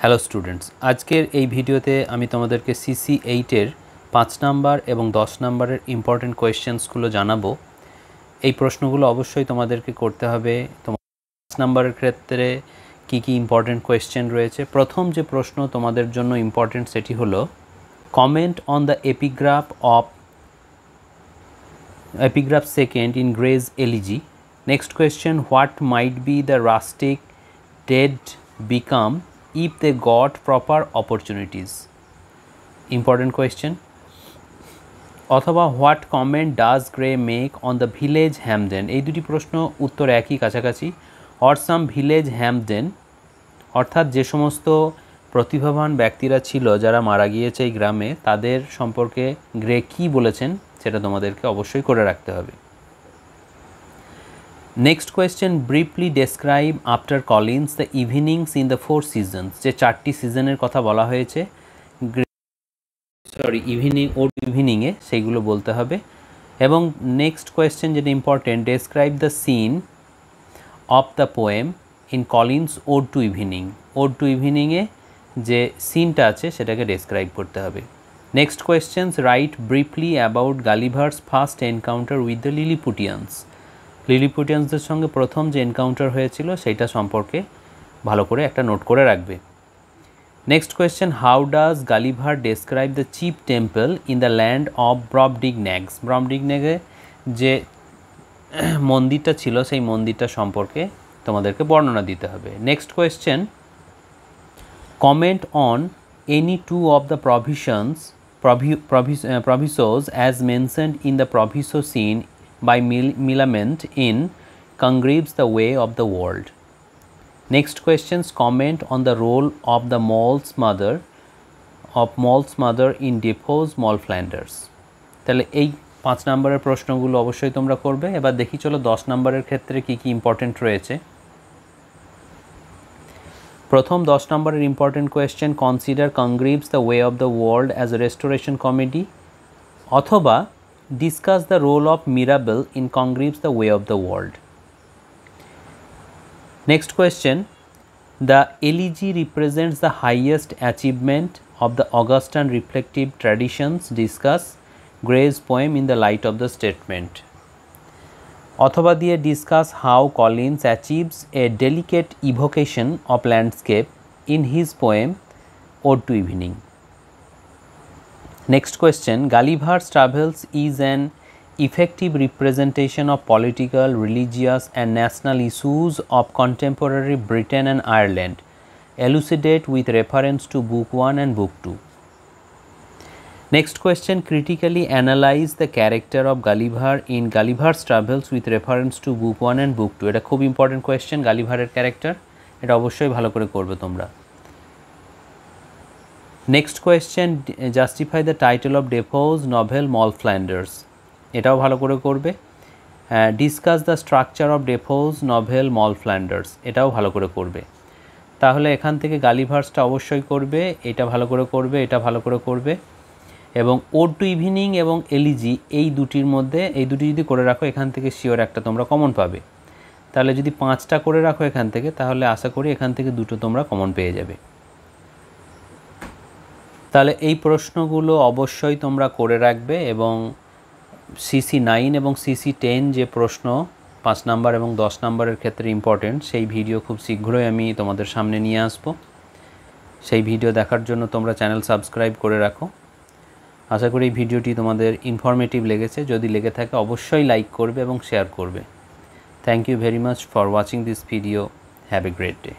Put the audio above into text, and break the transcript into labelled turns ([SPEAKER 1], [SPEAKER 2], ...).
[SPEAKER 1] Hello students, আজকের এই ভিডিওতে আমি তোমাদেরকে সিসি 8-এর 5 নাম্বার এবং 10 নাম্বারের ইম্পর্টেন্ট কোয়েশ্চেন্সগুলো জানাবো। এই প্রশ্নগুলো অবশ্যই তোমাদেরকে করতে হবে। তোমার 5 নাম্বারের ক্ষেত্রে কি কি ইম্পর্টেন্ট কোয়েশ্চেন রয়েছে। প্রথম যে প্রশ্ন তোমাদের জন্য ইম্পর্টেন্ট সেটি হলো comment on the epigraph second in Gray's Elegy. Next question, what might be the rustic dead become if they got proper opportunities? Important question. অথবা what comment does Gray make on the village Hampden? এই দুটি প্রশ্ন উত্তর একই কাছাকাছি। Or some village হ্যামডেন, অর্থাৎ যে সমস্ত প্রতিভাবান ব্যক্তিরা ছিল যারা মারা গিয়েছে এই গ্রামে, তাদের সম্পর্কে গ্রে কী বলেছেন সেটা তোমাদেরকে অবশ্যই করে রাখতে হবে। Next question, briefly describe after Collins the evenings in the 4 seasons. যে 4টি সিজনের কথা বলা হয়েছে ইভিনিংয়ে, সেইগুলো বলতে হবে। এবং নেক্সট কোয়েশ্চেন যেটা important, describe the scene of the poem in Collins ode to evening. Ode to ইভিনিংয়ে যে সিনটা আছে সেটাকে ডেসক্রাইব করতে হবে। Next questions, write briefly about Gulliver's first encounter with the Lilliputians. লিলিপুটিয়ান্সদের সঙ্গে প্রথম যে এনকাউন্টার হয়েছিল সেইটা সম্পর্কে ভালো করে একটা নোট করে রাখবে। Next question, how does Gulliver describe the chief temple in the land of Brobdingnags. ব্রবডিগন্যাগে যে মন্দিরটা ছিল সেই মন্দিরটা সম্পর্কে তোমাদেরকে বর্ণনা দিতে হবে। Next question, comment on any two of the provisos as mentioned in the proviso scene by Millamant in Congreve's The Way of the World. Next questions, comment on the role of the Moll's mother in Defoe's Moll Flanders. তাহলে এই 5 নম্বরের প্রশ্নগুলো অবশ্যই তোমরা করবে। এবার দেখি চলো 10 নম্বরের ক্ষেত্রে কি কি ইম্পর্টেন্ট রয়েছে। প্রথম 10 নম্বরের important question, consider Congreve's the way of the world as a restoration comedy, অথবা discuss the role of Mirabell in Congreve's the way of the world. Next question, the elegy represents the highest achievement of the Augustan reflective traditions, discuss Gray's poem in the light of the statement. অথবা দিয়ে discuss how Collins achieves a delicate evocation of landscape in his poem ode to evening. Next question, Gulliver's travels is an effective representation of political, religious and national issues of contemporary Britain and Ireland. Elucidate with reference to Book 1 and Book 2. Next question, critically analyze the character of Gulliver in Gulliver's Travels with reference to Book 1 and Book 2. এটা খুব important question, গালিভারের character, এটা অবশ্যই ভালো করে করবে তোমরা। Next question, justify the title of Defoe's novel Moll Flanders, এটাও ভালো করে করবে। Discuss the structure of Defoe's novel Moll Flanders, এটাও ভালো করে করবে। তাহলে এখান থেকে গালিভার্সটা অবশ্যই করবে, এটা ভালো করে করবে, এটা ভালো করে করবে। এবং ওড টু ইভিনিং এবং এলিজি, এই দুটির মধ্যে এই দুটি যদি করে রাখো এখান থেকে শিওর একটা তোমরা কমন পাবে। তাহলে যদি 5টা করে রাখো এখান থেকে, তাহলে আশা করি এখান থেকে 2টো তোমরা কমন পেয়ে যাবে। তাহলে এই প্রশ্নগুলো অবশ্যই তোমরা করে রাখবে। এবং সিসি 9 এবং সিসি 10 যে প্রশ্ন 5 নাম্বার এবং 10 নাম্বারের ক্ষেত্রে ইম্পর্টেন্ট, সেই ভিডিও খুব শীঘ্রই আমি তোমাদের সামনে নিয়ে আসব। সেই ভিডিও দেখার জন্য তোমরা চ্যানেল সাবস্ক্রাইব করে রাখো। আশা করি এই ভিডিওটি তোমাদের ইনফরমেটিভ লেগেছে। যদি লেগে থাকে অবশ্যই লাইক করবে এবং শেয়ার করবে। Thank you very much for watching this video. Have a great day.